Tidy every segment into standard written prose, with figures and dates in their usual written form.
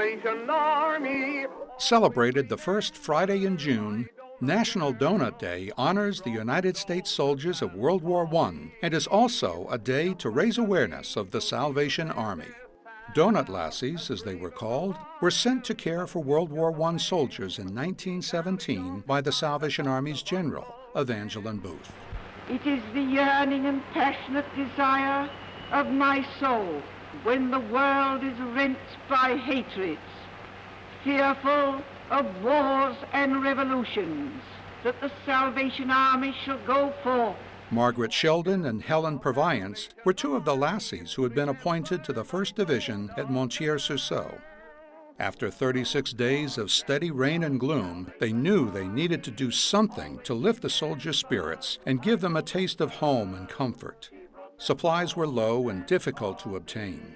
Salvation Army. Celebrated the first Friday in June, National Donut Day honors the United States soldiers of World War I and is also a day to raise awareness of the Salvation Army. Donut lassies, as they were called, were sent to care for World War I soldiers in 1917 by the Salvation Army's general, Evangeline Booth. It is the yearning and passionate desire of my soul when the world is rent by hatreds, fearful of wars and revolutions, that the Salvation Army shall go forth. Margaret Sheldon and Helen Purviance were two of the lassies who had been appointed to the 1st Division at Montier-sur-Sault. After 36 days of steady rain and gloom, they knew they needed to do something to lift the soldiers' spirits and give them a taste of home and comfort. Supplies were low and difficult to obtain.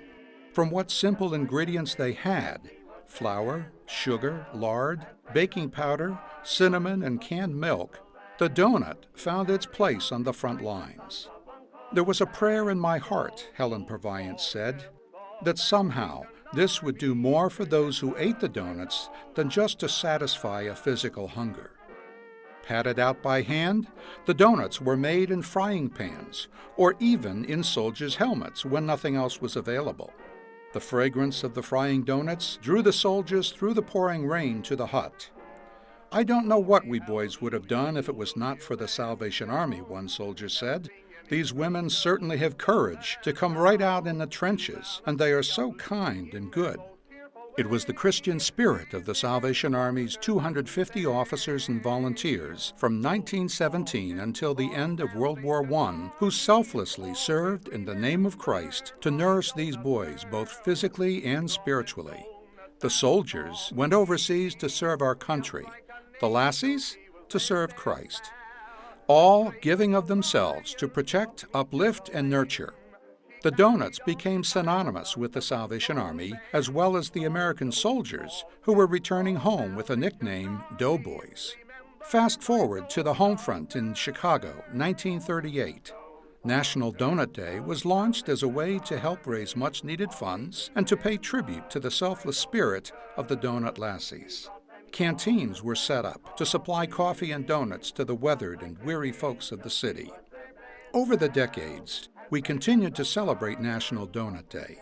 From what simple ingredients they had, flour, sugar, lard, baking powder, cinnamon, and canned milk, the donut found its place on the front lines. There was a prayer in my heart, Helen Purviance said, that somehow this would do more for those who ate the donuts than just to satisfy a physical hunger. Patted out by hand, the donuts were made in frying pans or even in soldiers' helmets when nothing else was available. The fragrance of the frying donuts drew the soldiers through the pouring rain to the hut. "I don't know what we boys would have done if it was not for the Salvation Army," one soldier said. "These women certainly have courage to come right out in the trenches, and they are so kind and good." It was the Christian spirit of the Salvation Army's 250 officers and volunteers from 1917 until the end of World War I who selflessly served in the name of Christ to nourish these boys both physically and spiritually. The soldiers went overseas to serve our country, the lassies to serve Christ, all giving of themselves to protect, uplift, and nurture. The donuts became synonymous with the Salvation Army, as well as the American soldiers who were returning home with a nickname, Doughboys. Fast forward to the home front in Chicago, 1938. National Donut Day was launched as a way to help raise much-needed funds and to pay tribute to the selfless spirit of the donut lassies. Canteens were set up to supply coffee and donuts to the weathered and weary folks of the city. Over the decades, we continued to celebrate National Donut Day.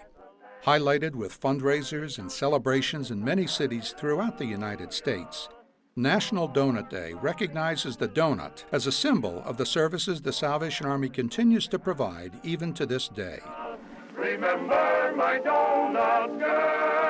Highlighted with fundraisers and celebrations in many cities throughout the United States, National Donut Day recognizes the donut as a symbol of the services the Salvation Army continues to provide even to this day. Remember my donut girl.